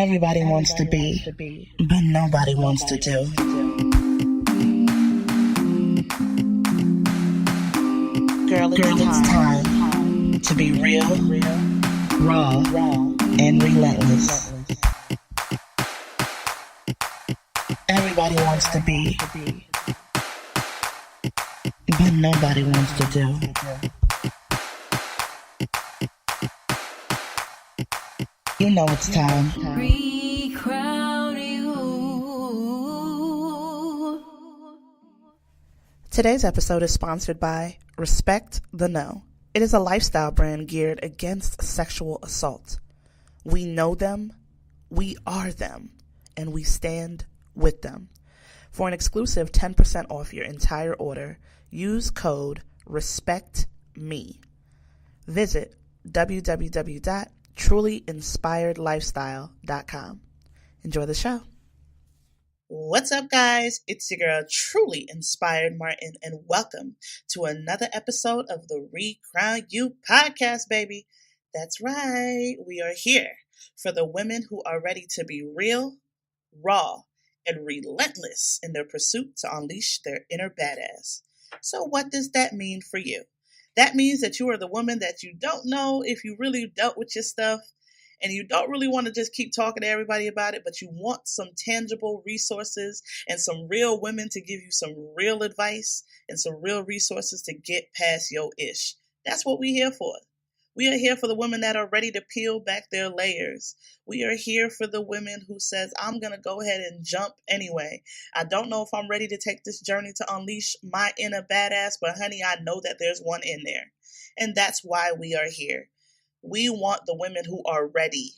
Everybody wants to be, but nobody wants to do. Girl, it's time to be real, raw, and relentless. Everybody wants to be, but nobody wants to do. You know it's time. Recrown you. Today's episode is sponsored by Respect the No. It is a lifestyle brand geared against sexual assault. We know them, we are them, and we stand with them. For an exclusive 10% off your entire order, use code RESPECTME. Visit www.trulyinspiredlifestyle.com. Enjoy the show. What's up, guys? It's your girl, Truly Inspired Martin, and welcome to another episode of the Recrown You podcast, baby. That's right. We are here for the women who are ready to be real, raw, and relentless in their pursuit to unleash their inner badass. So what does that mean for you? That means that you are the woman that you don't know if you really dealt with your stuff, and you don't really want to just keep talking to everybody about it, but you want some tangible resources and some real women to give you some real advice and some real resources to get past your ish. That's what we're here for. We are here for the women that are ready to peel back their layers. We are here for the women who says, I'm going to go ahead and jump anyway. I don't know if I'm ready to take this journey to unleash my inner badass, but honey, I know that there's one in there. And that's why we are here. We want the women who are ready.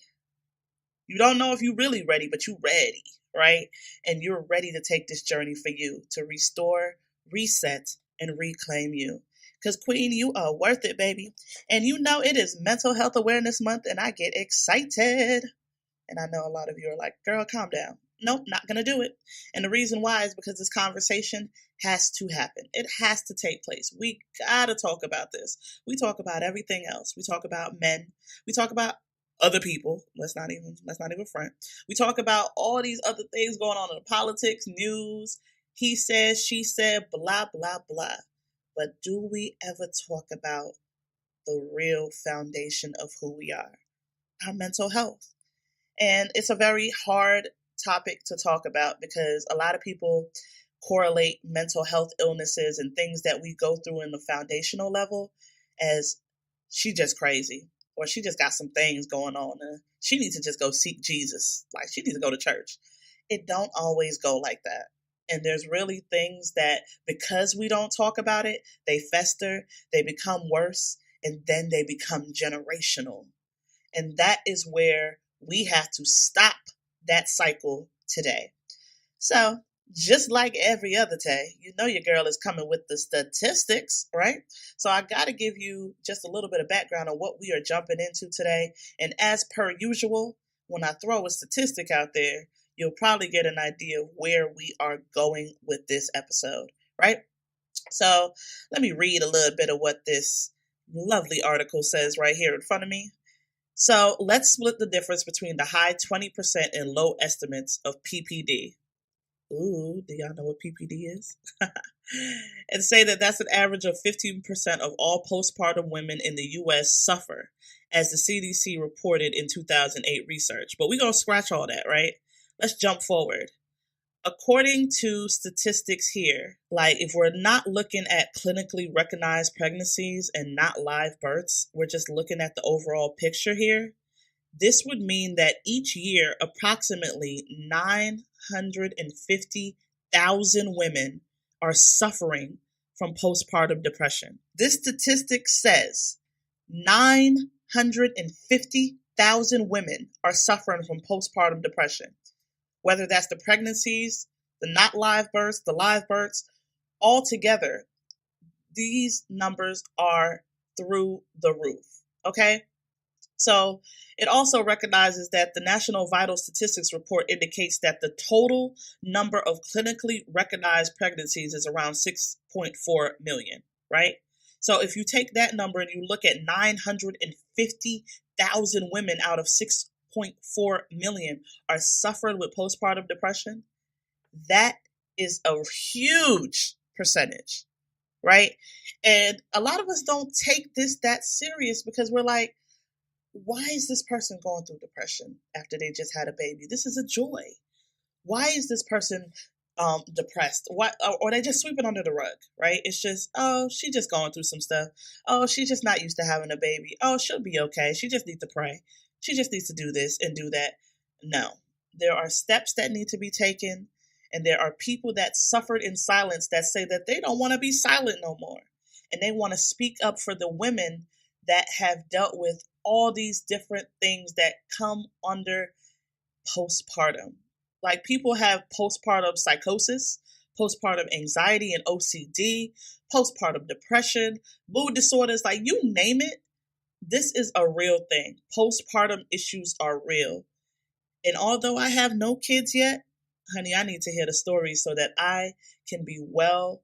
You don't know if you're really ready, but you're ready, right? And you're ready to take this journey for you to restore, reset, and reclaim you. Because, Queen, you are worth it, baby. And you know it is Mental Health Awareness Month, and I get excited. And I know a lot of you are like, girl, calm down. Nope, not going to do it. And the reason why is because this conversation has to happen. It has to take place. We got to talk about this. We talk about everything else. We talk about men. We talk about other people. Let's not even front. We talk about all these other things going on in the politics, news. He said, she said, blah, blah, blah. But do we ever talk about the real foundation of who we are? Our mental health. And it's a very hard topic to talk about because a lot of people correlate mental health illnesses and things that we go through in the foundational level as she just crazy or she just got some things going on and she needs to just go seek Jesus. Like she needs to go to church. It don't always go like that. And there's really things that because we don't talk about it, they fester, they become worse, and then they become generational. And that is where we have to stop that cycle today. So just like every other day, you know your girl is coming with the statistics, right? So I got to give you just a little bit of background on what we are jumping into today. And as per usual, when I throw a statistic out there, you'll probably get an idea of where we are going with this episode, right? So let me read a little bit of what this lovely article says right here in front of me. So let's split the difference between the high 20% and low estimates of PPD. Ooh, do y'all know what PPD is? And say that that's an average of 15% of all postpartum women in the U.S. suffer, as the CDC reported in 2008 research. But we're going to scratch all that, right? Let's jump forward. According to statistics here, like if we're not looking at clinically recognized pregnancies and not live births, we're just looking at the overall picture here. This would mean that each year, approximately 950,000 women are suffering from postpartum depression. This statistic says 950,000 women are suffering from postpartum depression. Whether that's the pregnancies, the not live births, the live births, altogether, these numbers are through the roof, okay? So it also recognizes that the National Vital Statistics Report indicates that the total number of clinically recognized pregnancies is around 6.4 million, right? So if you take that number and you look at 950,000 women out of 6 1.4 million are suffering with postpartum depression. That is a huge percentage, right? And a lot of us don't take this that serious because we're like, why is this person going through depression after they just had a baby? This is a joy. Why is this person depressed? Why, or they just sweep it under the rug, right? It's just, oh, she just going through some stuff. Oh, she's just not used to having a baby. Oh, she'll be okay. She just needs to pray. She just needs to do this and do that. No, there are steps that need to be taken, and there are people that suffered in silence that say that they don't want to be silent no more, and they want to speak up for the women that have dealt with all these different things that come under postpartum. Like people have postpartum psychosis, postpartum anxiety and OCD, postpartum depression, mood disorders, like you name it. This is a real thing. Postpartum issues are real. And although I have no kids yet, honey, I need to hear the stories so that I can be well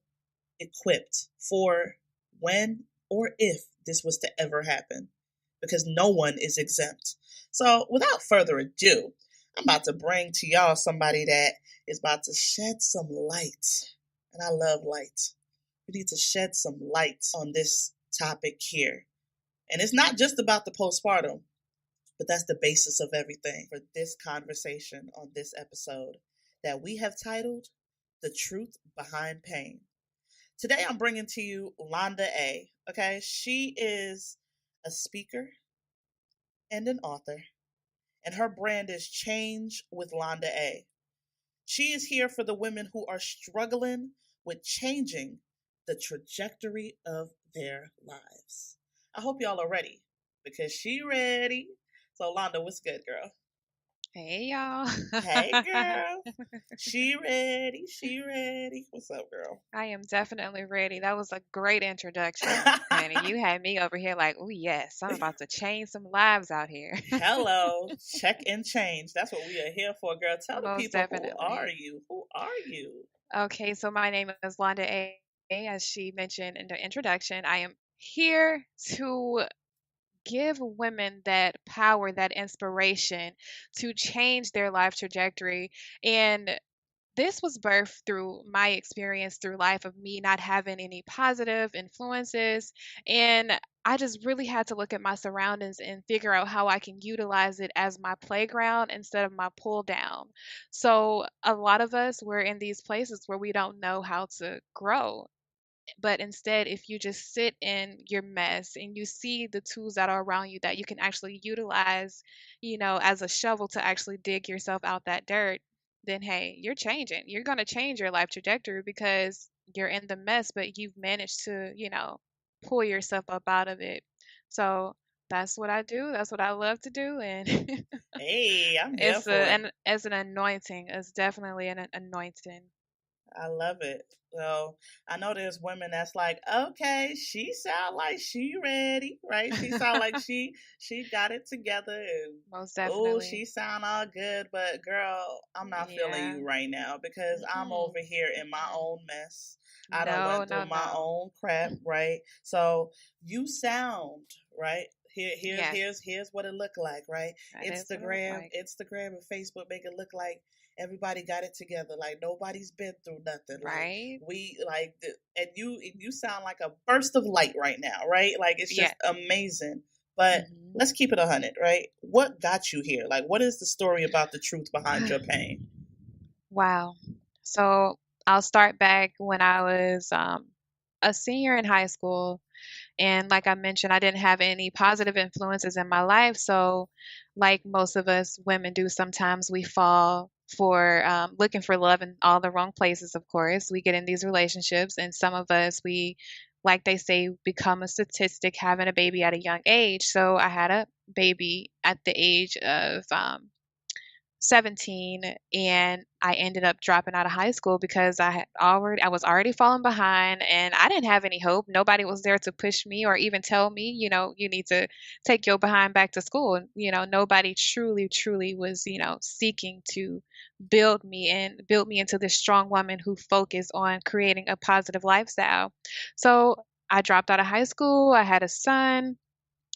equipped for when or if this was to ever happen, because no one is exempt. So, without further ado, I'm about to bring to y'all somebody that is about to shed some light. And I love light. We need to shed some light on this topic here. And it's not just about the postpartum, but that's the basis of everything for this conversation on this episode that we have titled The Truth Behind Pain. Today I'm bringing to you Londa A. Okay, she is a speaker and an author, and her brand is Change with Londa A. She is here for the women who are struggling with changing the trajectory of their lives. I hope y'all are ready because she ready. So Londa, what's good, girl? Hey y'all. Hey, girl. She ready. She ready. What's up, girl? I am definitely ready. That was a great introduction, honey. You had me over here like, oh yes, I'm about to change some lives out here. Hello. Check and change. That's what we are here for, girl. Tell the Most people, who are definitely. you? Who are you? Okay, so my name is Londa A. As she mentioned in the introduction, I am here to give women that power, that inspiration to change their life trajectory. And this was birthed through my experience through life of me not having any positive influences, and I just really had to look at my surroundings and figure out how I can utilize it as my playground instead of my pull down. So a lot of us, we're in these places where we don't know how to grow, but instead, if you just sit in your mess and you see the tools that are around you that you can actually utilize, as a shovel to actually dig yourself out that dirt, then hey, you're changing. You're going to change your life trajectory because you're in the mess, but you've managed to, pull yourself up out of it. So that's what I do. That's what I love to do. And Hey, I'm here for it. as an anointing. It's definitely an anointing. I love it. So I know there's women that's like, okay, she sound like she ready, right? She sound like she got it together, and Most oh, definitely. she sound all good. But girl, I'm not feeling Yeah. you right now because I'm Mm-mm. over here in my Mm-mm. own mess. I done No, went through no, my no. own crap, right? So you sound right. Yes, Here's what it look like, right? that is what it looks like. Instagram and Facebook make it look like everybody got it together, like nobody's been through nothing, like Right? we like the, and you sound like a burst of light right now, right? Like it's just Yes. amazing. But Hmm. let's keep it 100, right? What got you here? Like, what is the story about the truth behind your pain? Wow. So I'll start back when I was a senior in high school. And like I mentioned, I didn't have any positive influences in my life. So, like most of us women do, sometimes we fall for looking for love in all the wrong places, of course. We get in these relationships, and some of us, like they say, become a statistic having a baby at a young age. So, I had a baby at the age of 17, and I ended up dropping out of high school because I was already falling behind, and I didn't have any hope. Nobody was there to push me or even tell me, you need to take your behind back to school. And nobody truly was, seeking to build me into this strong woman who focused on creating a positive lifestyle. So I dropped out of high school. I had a son,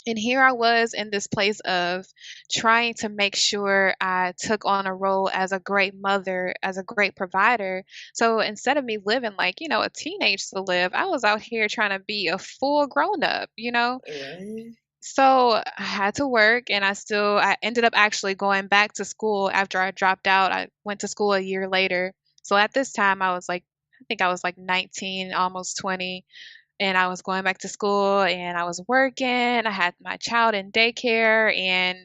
And here I was in this place of trying to make sure I took on a role as a great mother, as a great provider. So instead of me living like, a teenage to live, I was out here trying to be a full grown up. Right. So I had to work, and I ended up actually going back to school after I dropped out. I went to school a year later. So at this time I think I was like 19, almost 20, and I was going back to school and I was working. I had my child in daycare, and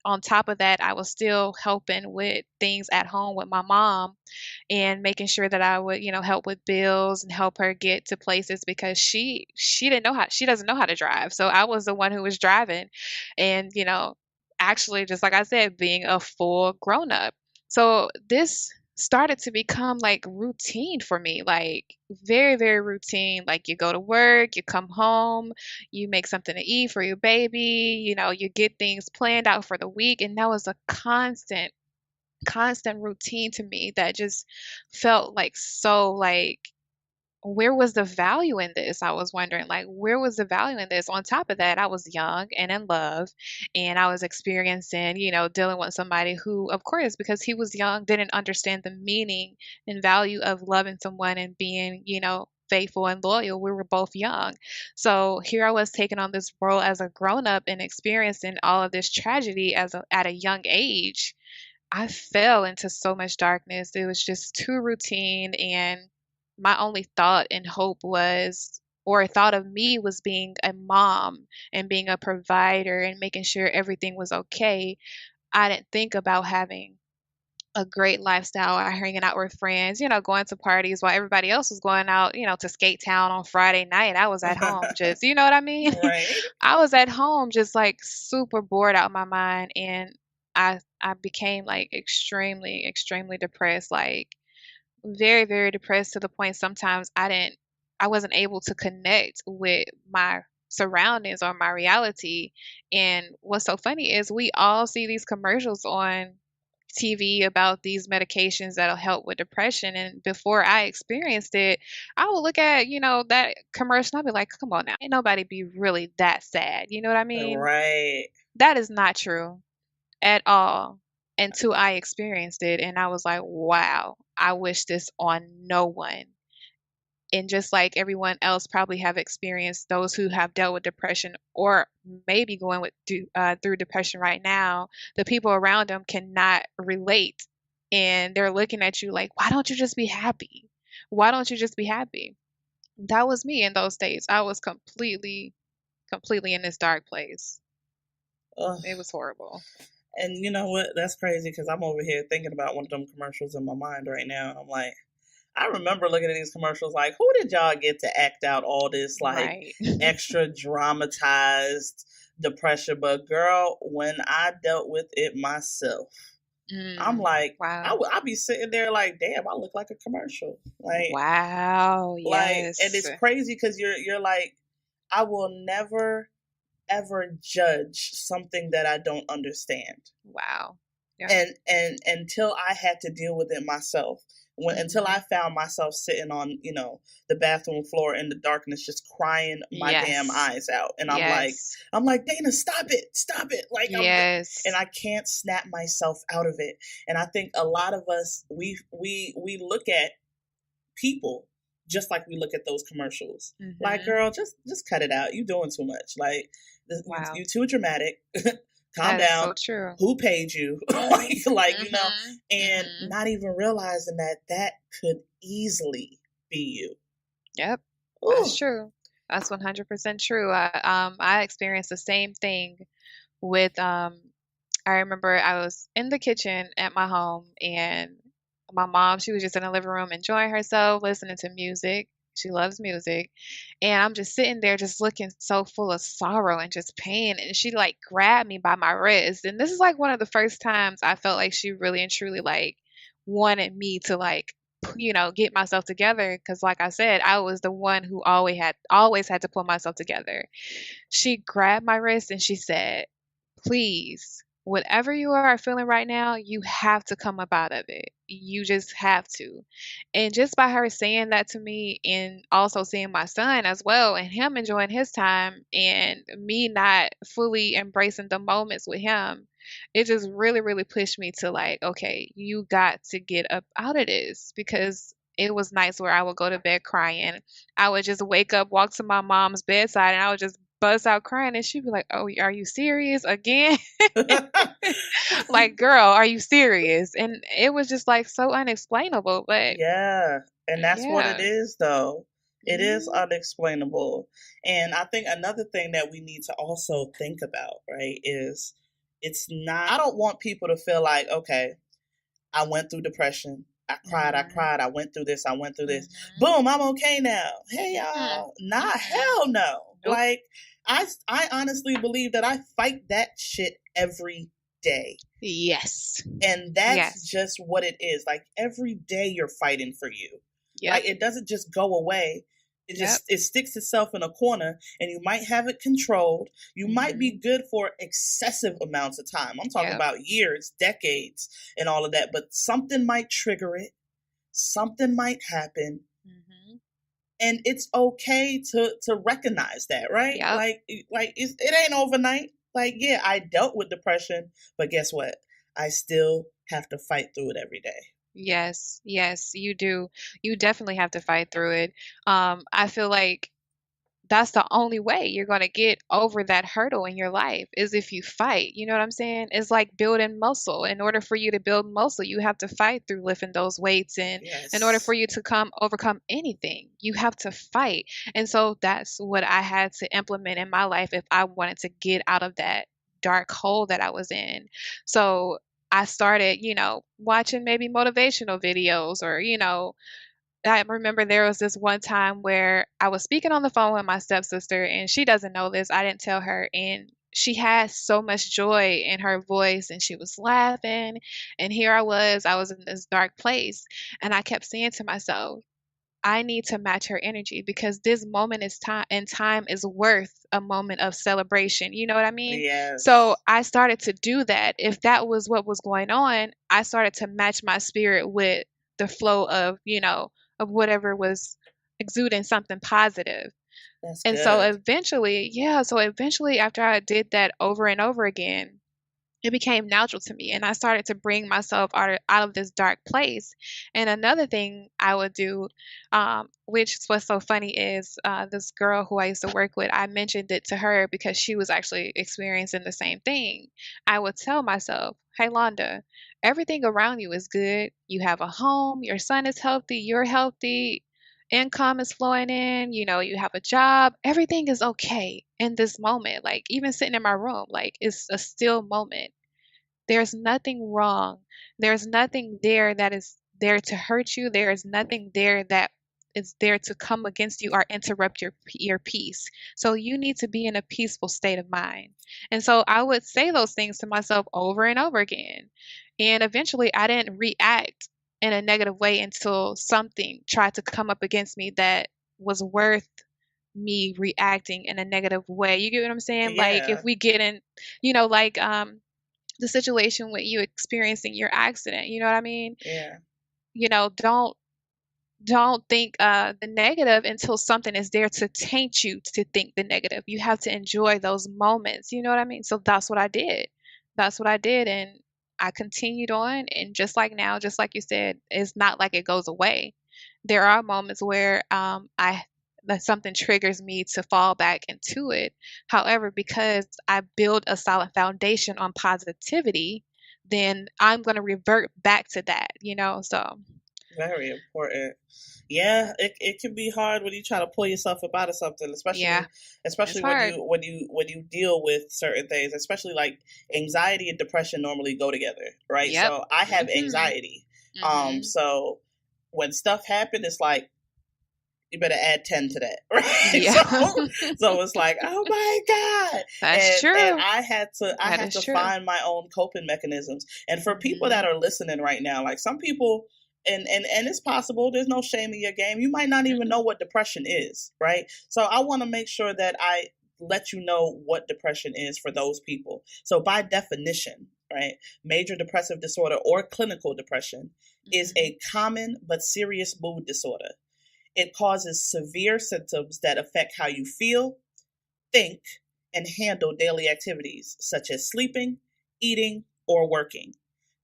on top of that, I was still helping with things at home with my mom and making sure that I would, help with bills and help her get to places because she doesn't know how to drive. So I was the one who was driving and, actually just like I said, being a full grown up. So this started to become like routine for me, like very, very routine. Like you go to work, you come home, you make something to eat for your baby, you get things planned out for the week. And that was a constant routine to me that just felt like so like where was the value in this? I was wondering, like, where was the value in this? On top of that, I was young and in love, and I was experiencing, dealing with somebody who, of course, because he was young, didn't understand the meaning and value of loving someone and being, faithful and loyal. We were both young. So here I was taking on this role as a grown up and experiencing all of this tragedy at a young age. I fell into so much darkness. It was just too routine, and my only thought and hope was, or thought of me was being a mom and being a provider and making sure everything was okay. I didn't think about having a great lifestyle or hanging out with friends, going to parties while everybody else was going out, to Skate Town on Friday night. I was at home just, you know what I mean? Right. I was at home just like super bored out my mind, and I became like extremely extremely depressed, like very very depressed to the point sometimes I wasn't able to connect with my surroundings or my reality. And what's so funny is we all see these commercials on TV about these medications that'll help with depression. And before I experienced it, I would look at, that commercial and I'll be like, come on now, ain't nobody be really that sad. You know what I mean? Right. That is not true at all until I experienced it. And I was like, wow, I wish this on no one. And just like everyone else probably have experienced, those who have dealt with depression or maybe going through depression right now, the people around them cannot relate, and they're looking at you like, why don't you just be happy? Why don't you just be happy? That was me in those days. I was completely in this dark place. Ugh. It was horrible. And you know what? That's crazy because I'm over here thinking about one of them commercials in my mind right now. And I'm like, I remember looking at these commercials like, who did y'all get to act out all this like Right. extra dramatized depression? But girl, when I dealt with it myself, I'm like, Wow. I be sitting there like, damn, I look like a commercial. Wow. And Yes. it's crazy because you're like, I will never ever judge something that I don't understand. Wow. Yeah. And until I had to deal with it myself, until I Mhm. found myself sitting on the bathroom floor in the darkness just crying my damn Yes. eyes out, and Yes. I'm like, Dana, stop it, like and Yes. I can't snap myself out of it. And I think a lot of us we look at people just like we look at those commercials. Like, Mhm. girl, just cut it out. You doing too much. Like, Wow. you too dramatic. Calm That is so down. true. Who paid you? like, Mhm. and Mhm. not even realizing that could easily be you. Yep. That's Ooh. true. That's 100% true. I experienced the same thing with I remember I was in the kitchen at my home, and my mom, she was just in the living room enjoying herself, listening to music. She loves music. And I'm just sitting there just looking so full of sorrow and just pain. And she like grabbed me by my wrist. And this is like one of the first times I felt like she really and truly like wanted me to like get myself together, because like I said, I was the one who always had to pull myself together. She grabbed my wrist and she said, please, whatever you are feeling right now, you have to come up out of it. You just have to. And just by her saying that to me, and also seeing my son as well, and him enjoying his time, and me not fully embracing the moments with him, it just really, really pushed me to like, okay, you got to get up out of this, because it was nights where I would go to bed crying. I would just wake up, walk to my mom's bedside, and I would just bust out crying, and she'd be like, "Oh, are you serious again?" Like, girl, are you serious? And it was just like so unexplainable, but Yeah, and that's what it yeah. is, though. It is Mhm. unexplainable. And I think another thing that we need to also think about, right, is it's not, I don't want people to feel like, okay, I went through depression. I Mhm. cried, I went through this, I went through this. Mhm. Boom, I'm okay now. Hey, Mm-mm. y'all. Nah, Mm-mm. hell no. Nope. Like, I honestly believe that I fight that shit every day. Yes. And that's Yes. just what it is. Like every day you're fighting for you. Yep. Like it doesn't just go away. Yep. It sticks itself in a corner, and you might have it controlled. You might be Mhm. good for excessive amounts of time. I'm talking Yep. about years, decades, and all of that, but something might trigger it. Something might happen, Mhm. and it's okay to recognize that, right? Yep. It ain't overnight. Like, yeah, I dealt with depression, but guess what? I still have to fight through it every day. Yes. Yes, you do. You definitely have to fight through it. I feel like that's the only way you're going to get over that hurdle in your life is if you fight. You know what I'm saying? It's like building muscle. In order for you to build muscle, you have to fight through lifting those weights. And in order for Yes. you to come overcome anything, you have to fight. And so that's what I had to implement in my life if I wanted to get out of that dark hole that I was in. So I started, watching maybe motivational videos, or, I remember there was this one time where I was speaking on the phone with my stepsister, and she doesn't know this. I didn't tell her. And she had so much joy in her voice, and she was laughing. And here I was in this dark place. And I kept saying to myself, I need to match her energy, because this moment is time, and time is worth a moment of celebration. You know what I mean? So Yes. I started to do that. If that was what was going on, I started to match my spirit with the flow of whatever was exuding something positive. That's And so good. eventually, yeah, so eventually after I did that over and over again, it became natural to me, and I started to bring myself out of this dark place. And another thing I would do, which is what's so funny, is this girl who I used to work with, I mentioned it to her because she was actually experiencing the same thing. I would tell myself, hey, Londa, everything around you is good. You have a home, your son is healthy, you're healthy, income is flowing in, you have a job, everything is okay in this moment. Like, even sitting in my room, like, it's a still moment. There's nothing wrong. There's nothing there that is there to hurt you. There is nothing there that is there to come against you or interrupt your peace. So you need to be in a peaceful state of mind. And so I would say those things to myself over and over again. And eventually I didn't react in a negative way until something tried to come up against me that was worth me reacting in a negative way. You get what I'm saying? Like, if Yeah. we get in, like the situation with you experiencing your accident, you know what I mean? Yeah. Don't think the negative until something is there to taint you to think the negative. You have to enjoy those moments, you know what I mean? So that's what I did. That's what I did, and I continued on. And just like now, just like you said, it's not like it goes away. There are moments where I that something triggers me to fall back into it. However, because I build a solid foundation on positivity, then I'm going to revert back to that. So Very important. Yeah, it can be hard when you try to pull yourself up out of something, yeah, it's especially when hard. you deal with certain things, especially like anxiety and depression normally go together, right? Yep. So I have Mhm. anxiety. Mhm. So when stuff happens, it's like you better add 10 to that, right? Yeah. So it's like, oh my god. That's And true. I That had is to true. find my own coping mechanisms. And for people that Mhm. are listening right now, like some people, and it's possible, there's no shame in your game, you might not even Mm-mm. know what depression is, right? So I want to make sure that I let you know what depression is for those people. So by definition, right? Major depressive disorder or clinical depression is Mhm. a common but serious mood disorder. It causes severe symptoms that affect how you feel, think, and handle daily activities such as sleeping, eating, or working.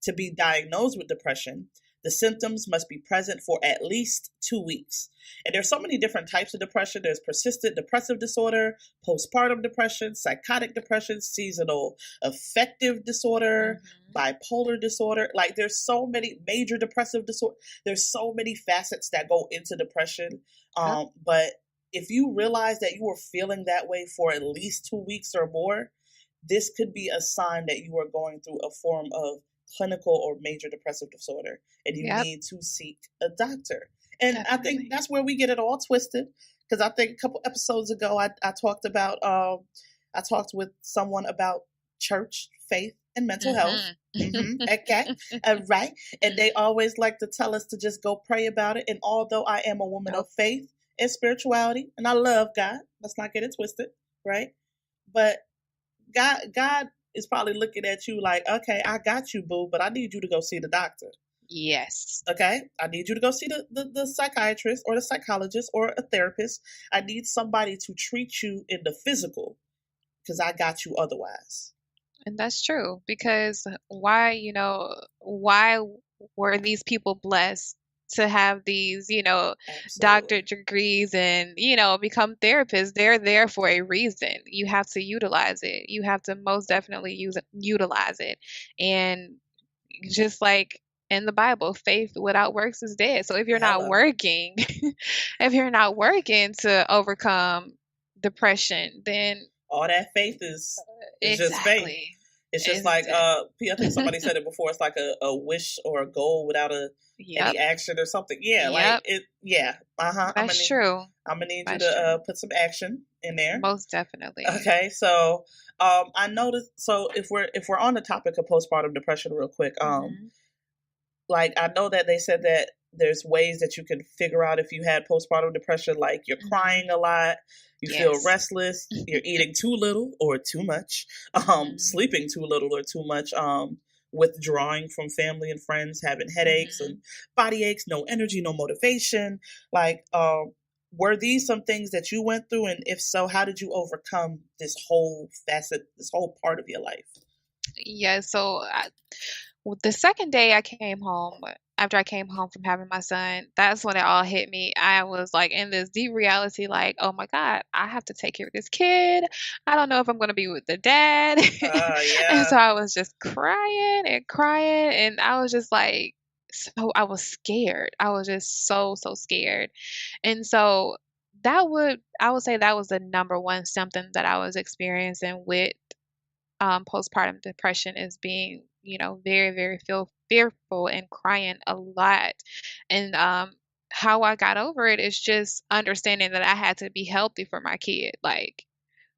To be diagnosed with depression, the symptoms must be present for at least 2 weeks. And there's so many different types of depression. There's persistent depressive disorder, postpartum depression, psychotic depression, seasonal affective disorder, Mhm. bipolar disorder. Like there's so many major depressive disorder. There's so many facets that go into depression. Yep. But if you realize that you are feeling that way for at least 2 weeks or more, this could be a sign that you are going through a form of clinical or major depressive disorder and you Yep. need to seek a doctor. And I think Definitely. that's where we get it all twisted. Because I think a couple episodes ago I talked about I talked with someone about church, faith, and mental health. Mhm. Okay, right. And they always like to tell us to just go pray about it. And although I am a woman of Nope. faith and spirituality, and I love God, let's not get it twisted, right? But God is probably looking at you like, okay, I got you, boo, but I need you to go see the doctor. Yes. Okay, I need you to go see the psychiatrist or the psychologist or a therapist. I need somebody to treat you in the physical because I got you otherwise. And that's true because why were these people blessed to have these, Absolutely. doctorate degrees and, become therapists? They're there for a reason. You have to utilize it. You have to most definitely utilize it. And just like in the Bible, faith without works is dead. So if you're not Hello. working, if you're not working to overcome depression, then All that faith is just faith. exactly. It's just Is like it? I think somebody said it before. It's like a wish or a goal without any Yep. action or something. Yeah, like Yep. it. Yeah. That's true. I'm gonna need you That's to true. put some action in there. Most definitely. Okay, so I noticed. So if we're on the topic of postpartum depression, real quick, Hmm. like I know that they said that there's ways that you can figure out if you had postpartum depression, like you're Hmm. crying a lot, you feel Yes. restless, you're eating too little or too much, Hmm. sleeping too little or too much, withdrawing from family and friends, having headaches and Hmm. body aches, no energy, no motivation. Like, were these some things that you went through? And if so, how did you overcome this whole facet, this whole part of your life? Yeah. Well, the second day I came home, after I came home from having my son, that's when it all hit me. I was like in this deep reality, like, oh my God, I have to take care of this kid. I don't know if I'm going to be with the dad. And Yeah. so I was just crying and crying. And I was just like, so I was scared. I was just so, so scared. And so I would say that was the number one symptom that I was experiencing with postpartum depression is being, very, very fearful and crying a lot. And how I got over it is just understanding that I had to be healthy for my kid. Like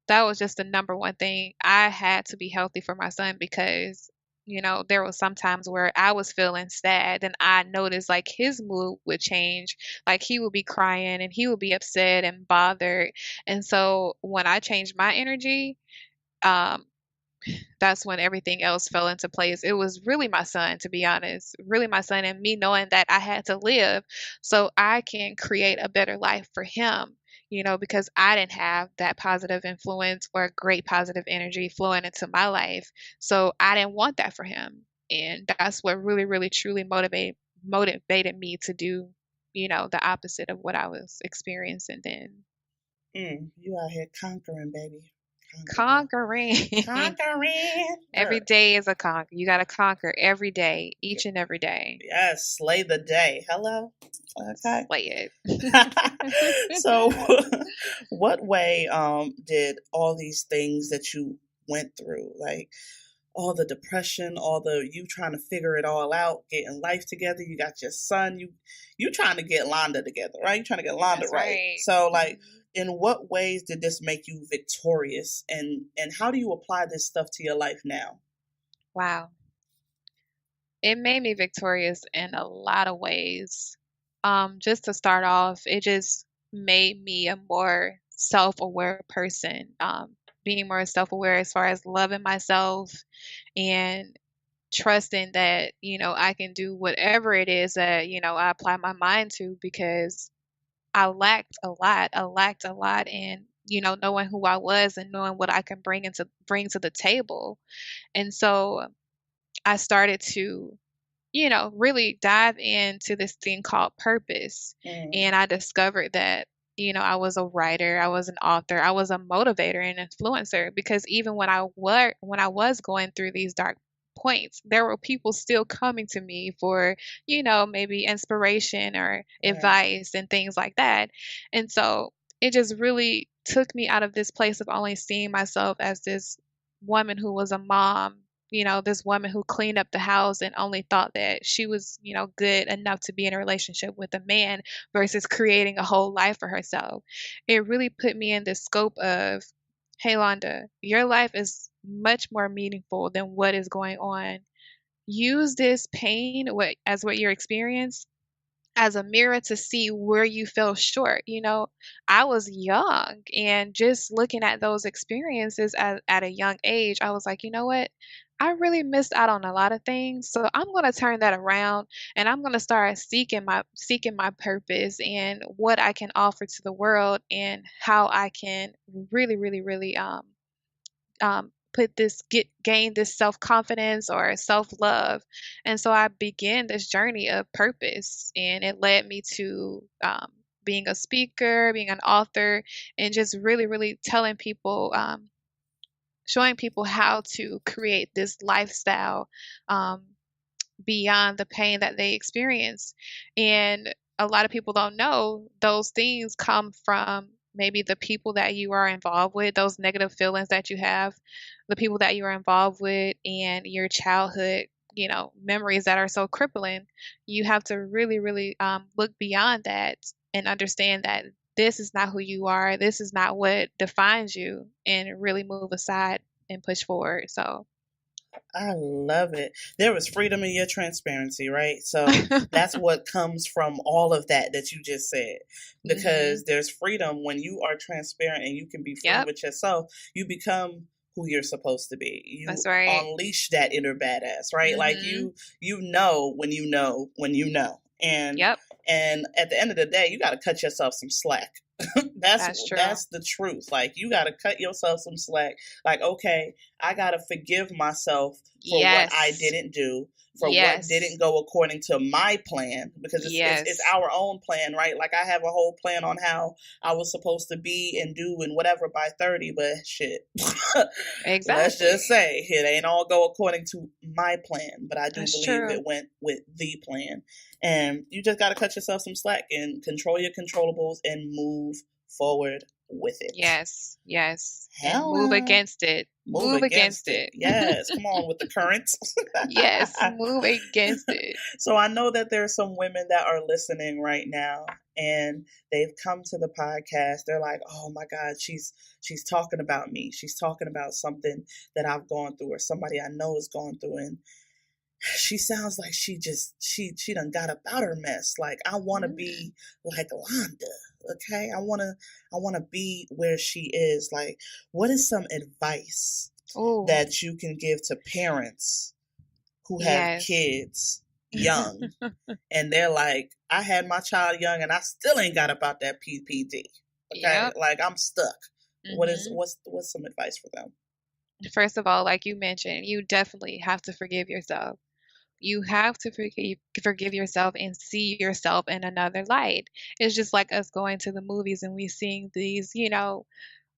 that was just the number one thing. I had to be healthy for my son because there was some times where I was feeling sad and I noticed like his mood would change. Like he would be crying and he would be upset and bothered. And so when I changed my energy, um, that's when everything else fell into place. It was really my son, to be honest, really my son, and me knowing that I had to live so I can create a better life for him, because I didn't have that positive influence or great positive energy flowing into my life. So I didn't want that for him. And that's what really, really, truly motivated me to do, the opposite of what I was experiencing then. You out here conquering, baby. Conquer, girl. Conquering. Conquering, Every girl. day is a conquer. You got to conquer every day, each and every day. Yes, slay the day. Hello. Okay. Slay it. So, what way did all these things that you went through, like all the depression, all the you trying to figure it all out, getting life together, you got your son, you trying to get Londa together, right? You trying to get Londa That's right. right. So, like, Mhm. in what ways did this make you victorious, and how do you apply this stuff to your life now? Wow. It made me victorious in a lot of ways. Just to start off, it just made me a more self-aware person. Being more self-aware as far as loving myself and trusting that, I can do whatever it is that, I apply my mind to, because I lacked a lot. I lacked a lot in, knowing who I was and knowing what I can bring to the table. And so I started to, really dive into this thing called purpose. Mm, And I discovered that, I was a writer, I was an author, I was a motivator and influencer, because even when I was going through these dark points, there were people still coming to me for, maybe inspiration or right. advice and things like that. And so it just really took me out of this place of only seeing myself as this woman who was a mom, this woman who cleaned up the house and only thought that she was, good enough to be in a relationship with a man, versus creating a whole life for herself. It really put me in the scope of, hey, Londa, your life is much more meaningful than what is going on. Use this pain as what you're experiencing as a mirror to see where you fell short. I was young, and just looking at those experiences at a young age, I was like, you know what? I really missed out on a lot of things. So I'm going to turn that around, and I'm going to start seeking my purpose and what I can offer to the world, and how I can really, really, really gain this self-confidence or self-love. And so I began this journey of purpose, and it led me to being a speaker, being an author, and just really, really telling people, showing people how to create this lifestyle, um, beyond the pain that they experience. And a lot of people don't know those things come from maybe the people that you are involved with, those negative feelings that you have, the people that you are involved with, and your childhood, memories that are so crippling. You have to really, really look beyond that and understand that this is not who you are. This is not what defines you, and really move aside and push forward. So, I love it. There was freedom in your transparency, right? So that's what comes from all of that you just said. hmm Because there's freedom when you are transparent and you can be free yep, with yourself, you become who you're supposed to be. You that's right. unleash that inner badass, right? Like Mhm. you know when you know when you know. Yep, And at the end of the day, you got to cut yourself some slack. that's that's true. that's the truth. Like you got to cut yourself some slack. Like okay, I got to forgive myself for what I Yes. didn't do, for what Yes. didn't go according to my plan, because it's Yes. our own plan, right? Like I have a whole plan on how I was supposed to be and do and whatever by 30, but shit. Let's just Exactly. say it ain't all go according to my plan, but I do That's believe true. it went with the plan. And you just got to cut yourself some slack and control your controllables and move forward with it. Yes. Yes. And Hell move no. against it. Move Move against against it. it. Yes, come on with the currents. Yes, move against it. So I know that there are some women that are listening right now and they've come to the podcast. They're like, "Oh my god, she's talking about me. She's talking about something that I've gone through or somebody I know has gone through and she sounds like she done got about her mess. Like I want to Mm. be like Londa. Okay? I want to be where she is. Like what is some advice Oh, that you can give to parents who have yes. kids young and they're like, I had my child young and I still ain't got about that PPD. Okay, Yep. like I'm stuck. Mhm. What's some advice for them? First of all, like you mentioned, you definitely have to forgive yourself. You have to forgive yourself and see yourself in another light. It's just like us going to the movies and we seeing these,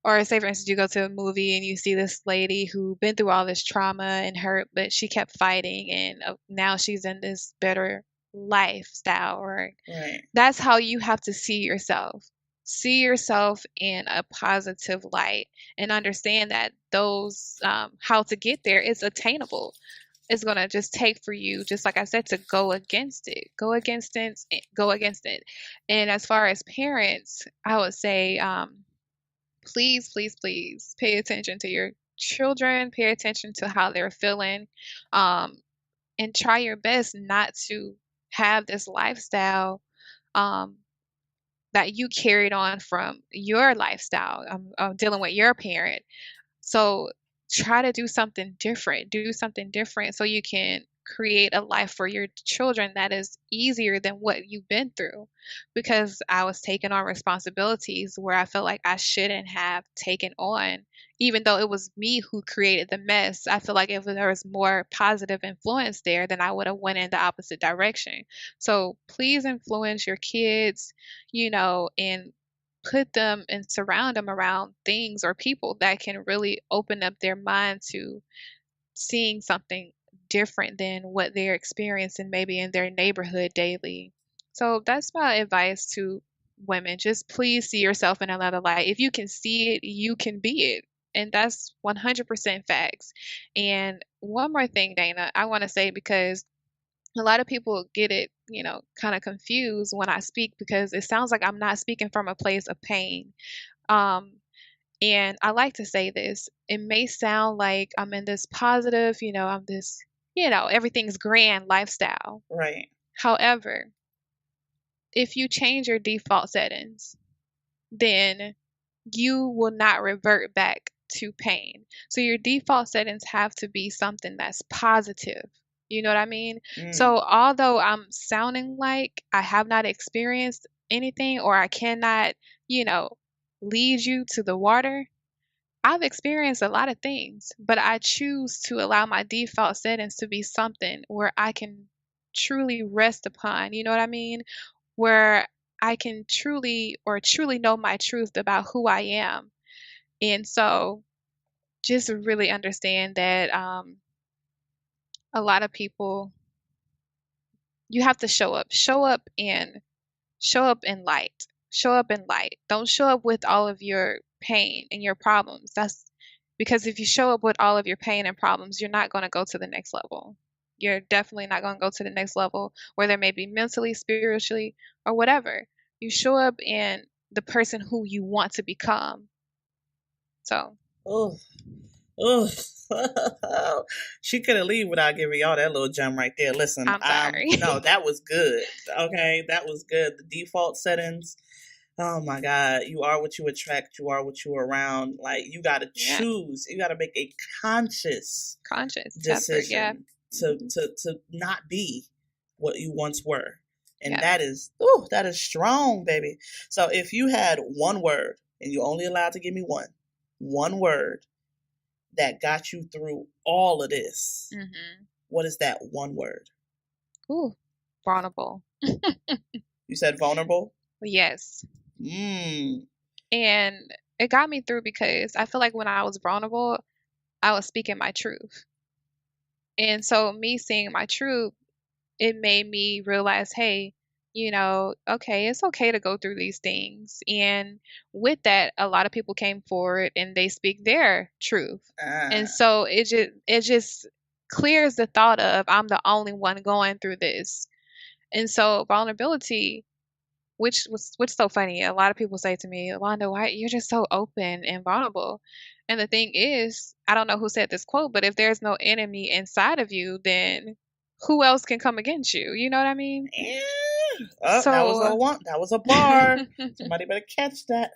or say for instance you go to a movie and you see this lady who been through all this trauma and hurt, but she kept fighting, and now she's in this better lifestyle. Or Right. that's how you have to see yourself. See yourself in a positive light, and understand that those, how to get there is attainable. It's gonna just take for you, just like I said, to go against it. Go against it. Go against it. And as far as parents, I would say, please, please, please pay attention to your children. Pay attention to how they're feeling, um, and try your best not to have this lifestyle, um, that you carried on from your lifestyle, dealing with your parent. So try to do something different so you can create a life for your children that is easier than what you've been through. Because I was taking on responsibilities where I felt like I shouldn't have taken on, even though it was me who created the mess. I feel like if there was more positive influence there, then I would have went in the opposite direction. So please influence your kids, and put them and surround them around things or people that can really open up their mind to seeing something different than what they're experiencing maybe in their neighborhood daily. So that's my advice to women. Just please see yourself in another light. If you can see it, you can be it. And that's 100% facts. And one more thing, Dana, I want to say, because a lot of people get it, kind of confused when I speak, because it sounds like I'm not speaking from a place of pain. Um, and I like to say this. It may sound like I'm in this positive, I'm this, everything's grand lifestyle. Right. However, if you change your default settings, then you will not revert back to pain. So your default settings have to be something that's positive. You know what I mean? Mm. So although I'm sounding like I have not experienced anything, or I cannot, you know, lead you to the water, I've experienced a lot of things, but I choose to allow my default settings to be something where I can truly rest upon. You know what I mean? Where I can truly know my truth about who I am. And so just really understand that a lot of people, you have to show up in light. Show up in light. Don't show up with all of your pain and your problems. That's because if you show up with all of your pain and problems, you're not going to go to the next level. You're definitely not going to go to the next level, whether it may be mentally, spiritually, or whatever. You show up in the person who you want to become. So, Oh, oh. She couldn't leave without giving y'all that little gem right there. Listen, I'm sorry. no, that was good. Okay, that was good. The default settings. Oh my God, you are what you attract. You are what you're around. Like you got to Yeah, choose. You got to make a conscious conscious effort. Yeah. decision to Hmm. to not be what you once were, and Yeah. that is strong, baby. So if you had one word, and you're only allowed to give me one word that got you through all of this, Hmm. what is that one word? Ooh, vulnerable. You said vulnerable. Yes. Mm. And it got me through because I feel like when I was vulnerable, I was speaking my truth. And so me seeing my truth, it made me realize, hey, okay, it's okay to go through these things. And with that, a lot of people came forward and they speak their truth. And Ah. so it just clears the thought of I'm the only one going through this. And so vulnerability, which so funny. A lot of people say to me, Londa, why you're just so open and vulnerable. And the thing is, I don't know who said this quote, but if there's no enemy inside of you, then who else can come against you? You know what I mean? Yeah. Oh, that was So a one. That was a bar. Somebody better catch that.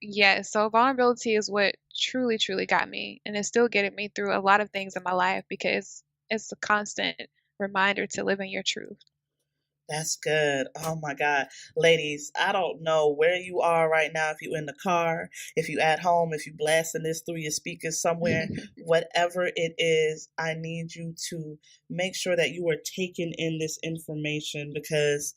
yeah, so vulnerability is what truly, truly got me. And it's still getting me through a lot of things in my life because it's a constant reminder to live in your truth. That's good. Oh my God. Ladies, I don't know where you are right now, if you in the car, if you at home, if you blasting this through your speakers somewhere, whatever it is, I need you to make sure that you are taking in this information, because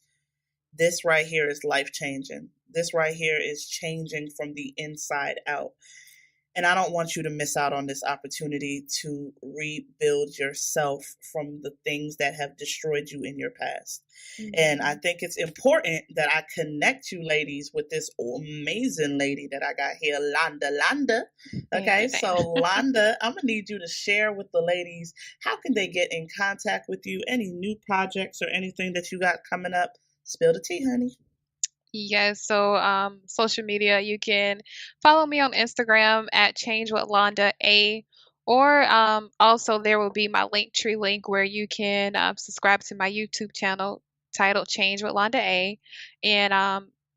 this right here is life changing. This right here is changing from the inside out. And I don't want you to miss out on this opportunity to rebuild yourself from the things that have destroyed you in your past. And I Hmm. think it's important that I connect you ladies with this amazing lady that I got here, Londa. Thank Okay, you, so Dana. Londa, I'm gonna need you to share with the ladies, how can they get in contact with you? Any new projects or anything that you got coming up? Spill the tea, honey. Yes, so social media, you can follow me on Instagram at Change with Londa A, or also there will be my Linktree link where you can subscribe to my YouTube channel titled Change with Londa A, and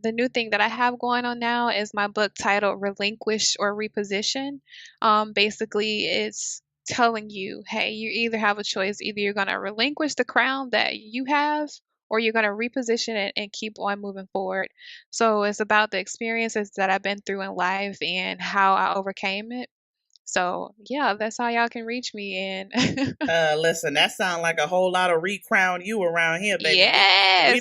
the new thing that I have going on now is my book titled Relinquish or Reposition. Basically, it's telling you, hey, you either have a choice. Either you're going to relinquish the crown that you have, or you're going to reposition it and keep on moving forward. So it's about the experiences that I've been through in life and how I overcame it. So yeah, that's how y'all can reach me. And Listen, that sounds like a whole lot of recrown you around here, baby. yes,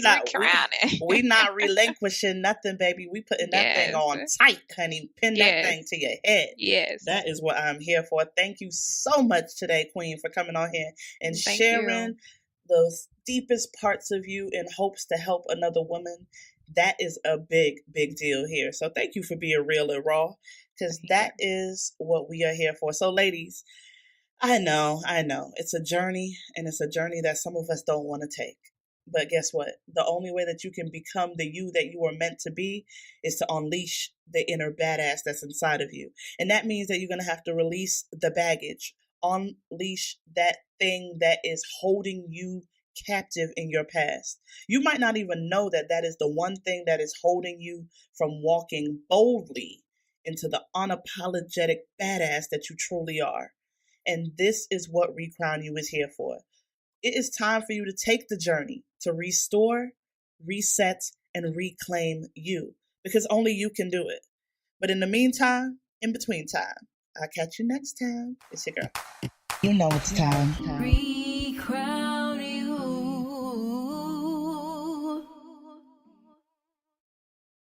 We not relinquishing nothing, baby. We putting that thing Yes. on tight, honey. Pin that thing to your head. Yes. That is what I'm here for. Thank you so much today, Queen, for coming on here and Thank sharing you. those deepest parts of you in hopes to help another woman. That is a big, big deal here. So thank you for being real and raw, because that is what we are here for. So, ladies, I know. It's a journey, and it's a journey that some of us don't want to take. But guess what? The only way that you can become the you that you are meant to be is to unleash the inner badass that's inside of you. And that means that you're going to have to release the baggage, unleash that thing that is holding you captive in your past. You might not even know that that is the one thing that is holding you from walking boldly into the unapologetic badass that you truly are. And this is what Recrown You is here for. It is time for you to take the journey to restore, reset, and reclaim you, because only you can do it. But in the meantime, in between time, I'll catch you next time. It's your girl. You know it's time. Recrown